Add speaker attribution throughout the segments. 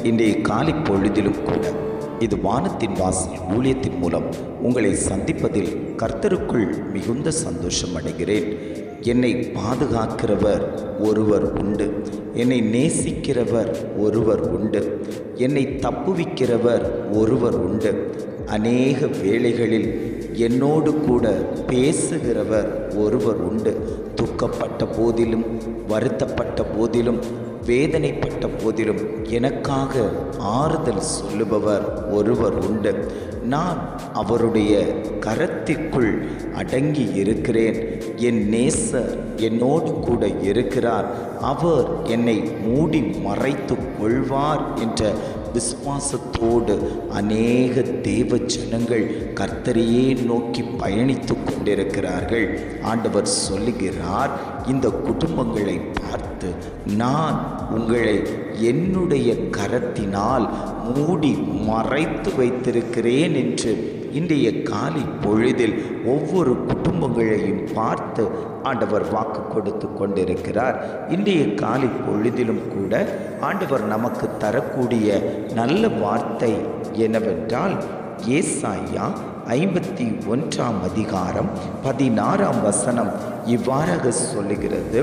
Speaker 1: இன்றைய காலை பொழுதிலும் கூட இது வானத்தின் வாசல் ஊழியத்தின் மூலம் உங்களை சந்திப்பதில் கர்த்தருக்குள் மிகுந்த சந்தோஷம் அடைகிறேன். என்னை பாதுகாக்கிறவர் ஒருவர் உண்டு, என்னை நேசிக்கிறவர் ஒருவர் உண்டு, என்னை தப்புவிக்கிறவர் ஒருவர் உண்டு. அநேக வேளைகளில் என்னோடு கூட பேசுகிறவர் ஒருவர் உண்டு. துக்கப்பட்ட போதிலும், வருத்தப்பட்ட போதிலும், வேதனைப்பட்ட போதிலும் எனக்காக ஆறுதல் சொல்லுபவர் ஒருவர் உண்டு. நான் அவருடைய கரத்திற்குள் அடங்கி இருக்கிறேன். என் நேசர் என்னோடு கூட இருக்கிறார். அவர் என்னை மூடி மறைத்து கொள்வார் என்ற விசுவாசத்தோடு அநேக தேவ ஜனங்கள் கர்த்தரையே நோக்கி பயணித்து கொண்டிருக்கிறார்கள். ஆண்டவர் சொல்லுகிறார், இந்த குடும்பங்களை பார்த்து நான் உங்களை என்னுடைய கரத்தினால் மூடி மறைத்து வைத்திருக்கிறேன் என்று இன்றைய காலை பொழுதில் ஒவ்வொரு குடும்பங்களையும் பார்த்து ஆண்டவர் வாக்கு கொடுத்து கொண்டிருக்கிறார். இன்றைய காலை பொழுதிலும் கூட ஆண்டவர் நமக்கு தரக்கூடிய நல்ல வார்த்தை என்னவென்றால், ஏசாயா 51 அதிகாரம் 16 வசனம் இவ்வாறாக சொல்லுகிறது,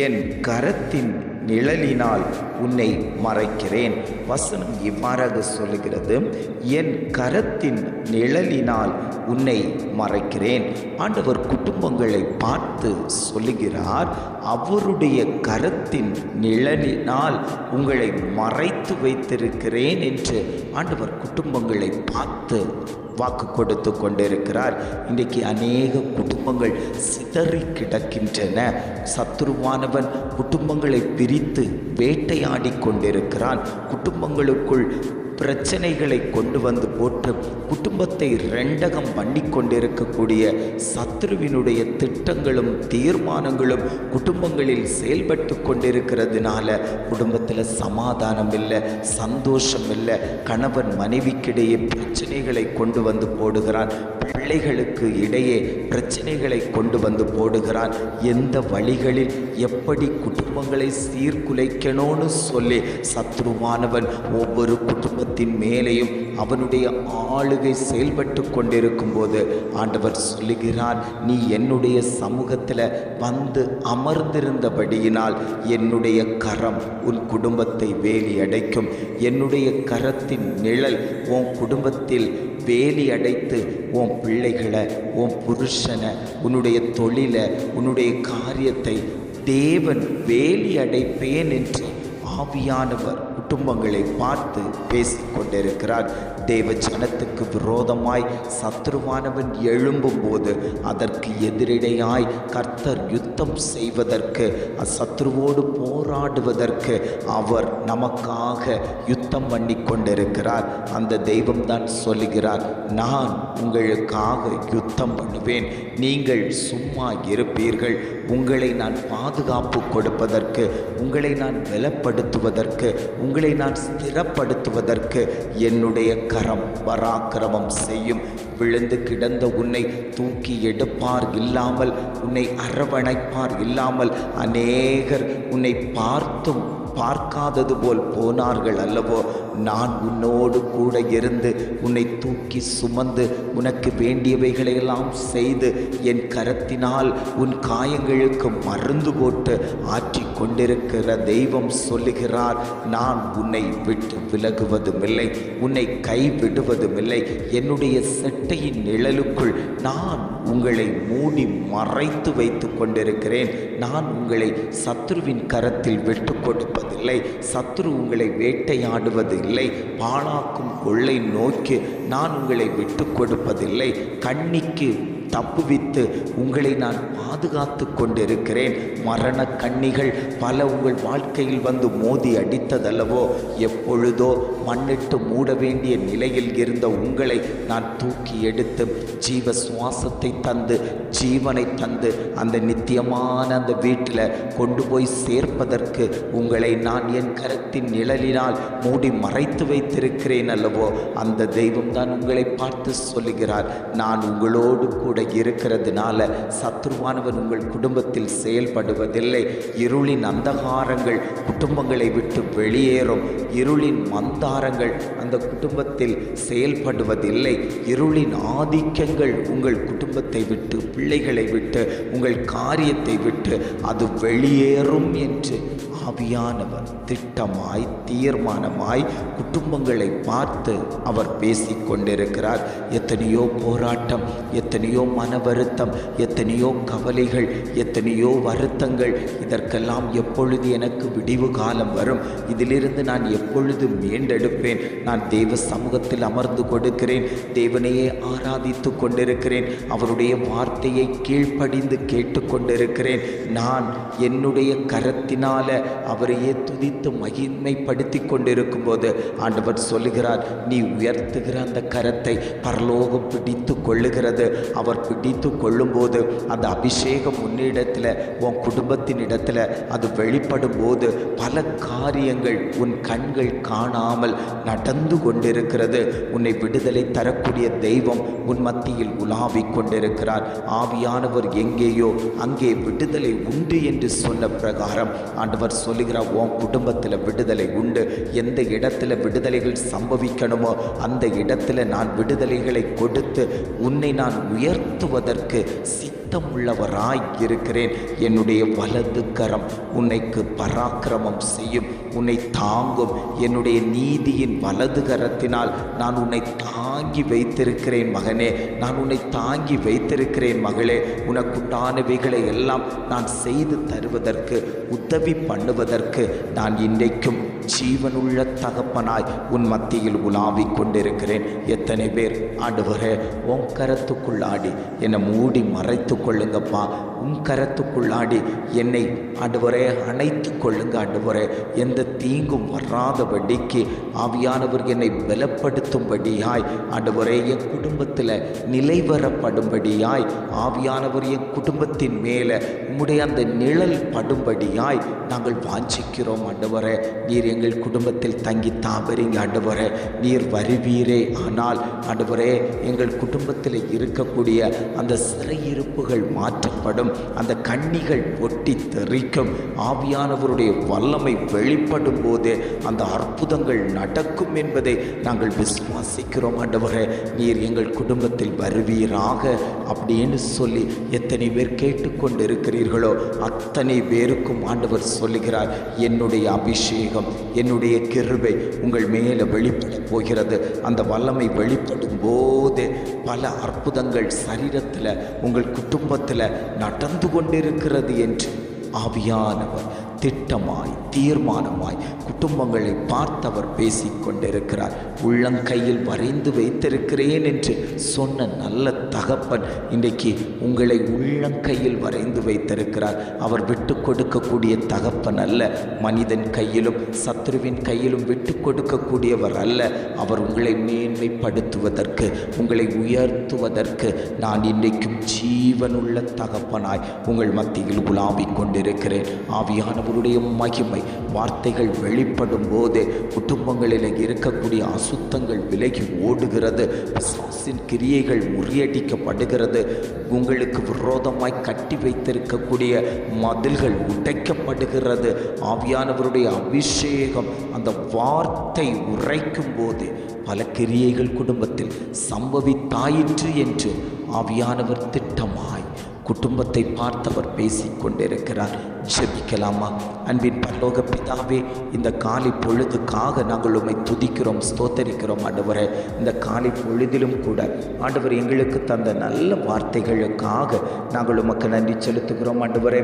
Speaker 1: என் கரத்தின் நிழலினால் உன்னை மறைக்கிறேன். வசனம் இவ்வாறாக சொல்லுகிறது, என் கரத்தின் நிழலினால் உன்னை மறைக்கிறேன். ஆண்டவர் குடும்பங்களை பார்த்து சொல்லுகிறார், அவருடைய கரத்தின் நிழலினால் உங்களை மறைத்து வைத்திருக்கிறேன் என்று ஆண்டவர் குடும்பங்களை பார்த்து வாக்கு கொடுத்து கொண்டிருக்கிறார். இன்றைக்கு அநேக குடும்பங்கள் சிதறி கிடக்கின்றன. சத்துருவானவன் குடும்பங்களை பிரித்து வேட்டையாடி கொண்டிருக்கிறான். குடும்பங்களுக்குள் பிரச்சனைகளை கொண்டு வந்து போட்டு குடும்பத்தை ரெண்டகம் பண்ணி கொண்டிருக்கக்கூடிய சத்துருவினுடைய திட்டங்களும் தீர்மானங்களும் குடும்பங்களில் செயல்பட்டு கொண்டிருக்கிறதுனால குடும்பத்தில் சமாதானம் இல்லை, சந்தோஷம் இல்லை. கணவன் மனைவிக்கிடையே பிரச்சனைகளை கொண்டு வந்து போடுகிறான். பிள்ளைகளுக்கு இடையே பிரச்சனைகளை கொண்டு வந்து போடுகிறான். எந்த வழிகளில் எப்படி குடும்பங்களை சீர்குலைக்கணும்னு சொல்லி சத்ருவானவன் ஒவ்வொரு குடும்பத்தின் மேலேயும் அவனுடைய ஆளுகை செயல்பட்டு கொண்டிருக்கும் போது ஆண்டவர் சொல்லுகிறார், நீ என்னுடைய சமூகத்தில் வந்து அமர்ந்திருந்தபடியினால் என்னுடைய கரம் உன் குடும்பத்தை வேலி அடைக்கும். என்னுடைய கரத்தின் நிழல் உன் குடும்பத்தில் வேலி அடைத்து உன் பிள்ளைகளை, உன் புருஷனை, உன்னுடைய தொழிலை, உன்னுடைய காரியத்தை தேவன் வேலி அடைப்பேன் என்று ஆவியானவர் குடும்பங்களை பார்த்து பேசிக்கொண்டிருக்கிறார். தேவ ஜனத்துக்கு விரோதமாய் சத்துருவானவன் எழும்பும் போது அதற்கு எதிரிடையாய் கர்த்தர் யுத்தம் செய்வதற்கு, சத்துருவோடு போராடுவதற்கு அவர் நமக்காக யுத்தம் பண்ணி கொண்டிருக்கிறார். அந்த தெய்வம் தான் சொல்லுகிறார், நான் உங்களுக்காக யுத்தம் பண்ணுவேன், நீங்கள் சும்மா இருப்பீர்கள். உங்களை நான் பாதுகாப்பு கொடுப்பதற்கு, உங்களை நான் பலப்படுத்துவதற்கு, உங்களை நான் ஸ்திரப்படுத்துவதற்கு என்னுடைய கரம் பராக்கிரமம் செய்யும். விழுந்து கிடந்த உன்னை தூக்கி எடுப்பார் இல்லாமல், உன்னை அரவணைப்பார் இல்லாமல் அநேகர் உன்னை பார்த்தும் பார்க்காதது போல் போனார்கள் அல்லவோ. நான் உன்னோடு கூட இருந்து உன்னை தூக்கி சுமந்து உனக்கு வேண்டியவைகளையெல்லாம் செய்து என் கரத்தினால் உன் காயங்களுக்கு மருந்து போட்டு ஆற்றி கொண்டிருக்கிற தெய்வம் சொல்லுகிறார், நான் உன்னை விட்டு விலகுவதுமில்லை, உன்னை கைவிடுவதுமில்லை. என்னுடைய செட்டையின் நிழலுக்குள் நான் உங்களை மூடி மறைத்து வைத்து கொண்டிருக்கிறேன். நான் உங்களை சத்ருவின் கரத்தில் விட்டு கொடுப்பதில்லை. சத்ரு உங்களை வேட்டையாடுவது இல்லை. பாழாக்கும் கொள்ளை நோக்கி நான் உங்களை விட்டு கொடுப்பதில்லை. கண்ணிக்கு தப்புவித்து உங்களை நான் பாதுகாத்து கொண்டிருக்கிறேன். மரண கண்ணிகள் பல உங்கள் வாழ்க்கையில் வந்து மோதி அடித்ததல்லவோ. எப்பொழுதோ மண்ணிட்டு மூட வேண்டிய நிலையில் இருந்த உங்களை நான் தூக்கி எடுத்து ஜீவ சுவாசத்தை தந்து, ஜீவனை தந்து அந்த நித்தியமான அந்த வீட்டில் கொண்டு போய் சேர்ப்பதற்கு உங்களை நான் என் கரத்தின் நிழலினால் மூடி மறைத்து வைத்திருக்கிறேன் அல்லவோ. அந்த தெய்வம் தான் உங்களை பார்த்து சொல்லுகிறார், நான் உங்களோடு கூட கூட இருக்கிறதுனால சத்துருவானவன் உங்கள் குடும்பத்தில் செயல்படுவதில்லை. இருளின் அந்தகாரங்கள் குடும்பங்களை விட்டு வெளியேறும். இருளின் மந்தாரங்கள் அந்த குடும்பத்தில் செயல்படுவதில்லை. இருளின் ஆதிக்கங்கள் உங்கள் குடும்பத்தை விட்டு, பிள்ளைகளை விட்டு, உங்கள் காரியத்தை விட்டு அது வெளியேறும் என்று ஆவியானவர் திட்டமாய் தீர்மானமாய் குடும்பங்களை பார்த்து அவர் பேசிக்கொண்டிருக்கிறார். எத்தனையோ போராட்டம், எத்தனையோ மன வருத்தம், எத்தனையோ கவலைகள், எத்தனையோ வருத்தங்கள். இதற்கெல்லாம் எப்பொழுது எனக்கு விடிவு காலம் வரும்? இதிலிருந்து நான் எப்பொழுது மீண்டெடுப்பேன்? நான் தேவ சமூகத்தில் அமர்ந்து கொடுக்கிறேன், தேவனையே ஆராதித்து கொண்டிருக்கிறேன், அவருடைய வார்த்தையை கீழ்ப்படிந்து கேட்டுக்கொண்டிருக்கிறேன். நான் என்னுடைய கரத்தினால அவரையே துதித்து மகிமைப்படுத்தி கொண்டிருக்கும் போது ஆண்டவர் சொல்லுகிறார், நீ உயர்த்துகிற அந்த கரத்தை பரலோகம் பிடித்து கொள்ளுகிறது. அவர் பிடித்து கொள்ளும்போது அந்த அபிஷேகம் உன்னிடத்தில், உன் குடும்பத்தின் இடத்துல அது வெளிப்படும் போது பல காரியங்கள் உன் கண்கள் காணாமல் நடந்து கொண்டிருக்கிறது. உன்னை விடுதலை தரக்கூடிய தெய்வம் உன் மத்தியில் உலாவிக் கொண்டிருக்கிறார். ஆவியானவர் எங்கேயோ அங்கே விடுதலை உண்டு என்று சொன்ன பிரகாரம் ஆண்டவர் சொல்லுகிறார், உன் குடும்பத்தில் விடுதலை உண்டு. எந்த இடத்துல விடுதலைகள் சம்பவிக்கணுமோ அந்த இடத்துல நான் விடுதலைகளை கொடுத்து உன்னை நான் உயர்த்துவதற்கு சித்தமுள்ளவராய் இருக்கிறேன். என்னுடைய வலது கரம் உன்னைக்கு பராக்கிரமம் செய்யும், உன்னை தாங்கும். என்னுடைய நீதியின் வலது கரத்தினால் நான் உன்னை தாங்கி வைத்திருக்கிறேன் மகனே, நான் உன்னை தாங்கி வைத்திருக்கிறேன் மகளே. உனக்குண்டானவைகளை எல்லாம் நான் செய்து தருவதற்கு, உதவி பண்ணுவதற்கு நான் இன்றைக்கும் ஜீவனுள்ள தகப்பனாய் உன் மத்தியில் உலாவிக் கொண்டிருக்கிறேன். எத்தனை பேர் ஆண்டவரே உன் கரத்துக்குள்ளாடி என்னை மூடி மறைத்து கொள்ளுங்கப்பா, உன் கரத்துக்குள்ளாடி என்னை ஆண்டவரே அணைத்து கொள்ளுங்க ஆண்டவரே, எந்த தீங்கும் வராதபடிக்கு ஆவியானவர் என்னை பலப்படுத்தும்படியாய் ஆண்டவரே, என் குடும்பத்தில் நிலைவரப்படும்படியாய் ஆவியானவர் என் குடும்பத்தின் மேலே உம்முடைய அந்த நிழல் படும்படியாய் நாங்கள் வாஞ்சிக்கிறோம் ஆண்டவரே. நீர் எங்கள் குடும்பத்தில் தங்கி தாபரிங்க ஆண்டவரே, நீர் வருவீரே. ஆனால் ஆண்டவரே எங்கள் குடும்பத்தில் இருக்கக்கூடிய அந்த சிறையிருப்புகள் மாற்றப்படும், அந்த கண்ணிகள் ஒட்டி தெறிக்கும். ஆவியானவருடைய வல்லமை வெளிப்படும் போது அந்த அற்புதங்கள் நடக்கும் என்பதை நாங்கள் விசுவாசிக்கிறோம் ஆண்டவரே. நீர் எங்கள் குடும்பத்தில் வருவீராக அப்படின்னு சொல்லி எத்தனை பேர் கேட்டுக்கொண்டு இருக்கிறீர்களோ அத்தனை பேருக்கும் ஆண்டவர் சொல்லுகிறார், என்னுடைய அபிஷேகம், என்னுடைய கிருபை உங்கள் மேலே வெளிப்பட போகிறது. அந்த வல்லமை வெளிப்படும் போது பல அற்புதங்கள் சரீரத்தில், உங்கள் குடும்பத்தில் நடந்து கொண்டிருக்கிறது என்று ஆவியானவர் திட்டமாய் தீர்மானமாய் குடும்பங்களை பார்த்தவர் பேசிக்கொண்டிருக்கிறார். உள்ளங்கையில் வரைந்து வைத்திருக்கிறேன் என்று சொன்ன நல்ல தகப்பன் இன்றைக்கு உங்களை உள்ளங்கையில் வரைந்து வைத்திருக்கிறார். அவர் விட்டு கொடுக்கக்கூடிய தகப்பன் அல்ல, மனிதன் கையிலும் சத்ருவின் கையிலும் விட்டு கொடுக்கக்கூடியவர் அல்ல. அவர் உங்களை மேன்மைப்படுத்துவதற்கு, உங்களை உயர்த்துவதற்கு நான் இன்றைக்கும் ஜீவனுள்ள தகப்பனாய் உங்கள் மத்தியில் உலாவிக் கொண்டிருக்கிறேன். ஆவியானவருடைய மகிமை வார்த்தைகள் வெளிப்படும் போது குடும்பங்களில் இருக்கக்கூடிய அசுத்தங்கள் விலகி ஓடுகிறது, பிசாசின் கிரியைகள் முறியடிக்கப்படுகிறது, உங்களுக்கு விரோதமாய் கட்டி வைத்திருக்கக்கூடிய மதில்கள் உடைக்கப்படுகிறது. ஆவியானவருடைய அபிஷேகம் அந்த வார்த்தை உரைக்கும் போது பல கிரியைகள் குடும்பத்தில் சம்பவித்தாயிற்று என்று ஆவியானவர் திட்டமாய் குடும்பத்தை பார்த்தவர் பேசிக்கொண்டிருக்கிறார். ஜெபிக்கலாமா? அன்பின் பரலோக பிதாவே, இந்த காலை பொழுதுக்காக நாங்கள் உம்மை துதிக்கிறோம், ஸ்தோத்தரிக்கிறோம் ஆண்டவரே. இந்த காலை பொழுதிலும் கூட ஆண்டவர் எங்களுக்கு தந்த நல்ல வார்த்தைகளுக்காக நாங்கள் உமக்கு நன்றி செலுத்துகிறோம் ஆண்டவரே.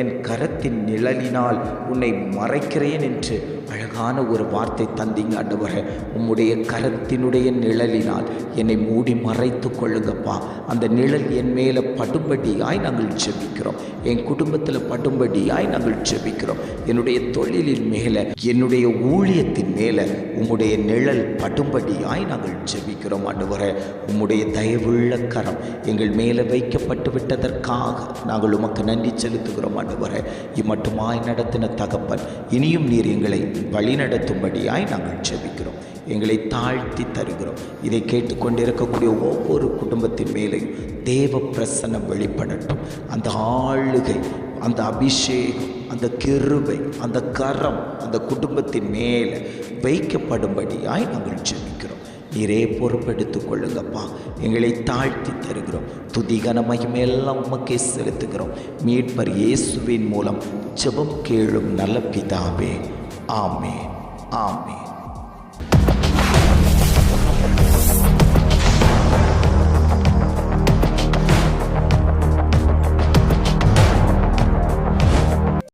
Speaker 1: என் கரத்தின் நிழலினால் உன்னை மறைக்கிறேன் என்று அழகான ஒரு வார்த்தை தந்தீங்க ஆண்டவரே. உம்முடைய கரத்தினுடைய நிழலினால் என்னை மூடி மறைத்து கொள்ளுங்கப்பா. அந்த நிழல் என் மேலே படும்படியாய் நாங்கள் ஜெபிக்கிறோம், என் குடும்பத்தில் படும்படியாய் நாங்கள் ஜெபிக்கிறோம். என்னுடைய தொழிலின் மேலே, என்னுடைய ஊழியத்தின் மேலே உம்முடைய நிழல் படும்படியாய் நாங்கள் ஜெபிக்கிறோம் ஆண்டவரே. உம்முடைய தயவுள்ள கரம் எங்கள் மேலே வைக்கப்பட்டு விட்டதற்காக நாங்கள் உமக்கு நன்றி செலுத்துகிறோம் ஆண்டவரே. இம்மட்டுமாய் நடத்தின தகப்பன், இனியும் நீர் எங்களை வழிநடத்தும்படியாய் நாங்கள் ஜெபிக்கிறோம். எங்களை தாழ்த்தி தருகிறோம். இதை கேட்டுக்கொண்டிருக்கக்கூடிய ஒவ்வொரு குடும்பத்தின் மேலேயும் தேவ பிரசன்னம் வெளிப்படட்டும். அந்த ஆளுகை, அந்த அபிஷேகம், அந்த கிருபை, அந்த கரம் அந்த குடும்பத்தின் மேலே வைக்கப்படும்படியாய் நாங்கள் ஜெபிக்கிறோம். நீரே பொறுப்பெடுத்து கொள்ளுங்கப்பா. எங்களை தாழ்த்தி தருகிறோம். துதிகன மகிமையெல்லாம் உமக்கே செலுத்துகிறோம். மீட்பர் இயேசுவின் மூலம் ஜெபம் கேளும் நல்ல பிதாவே. ஆமென், ஆமென்.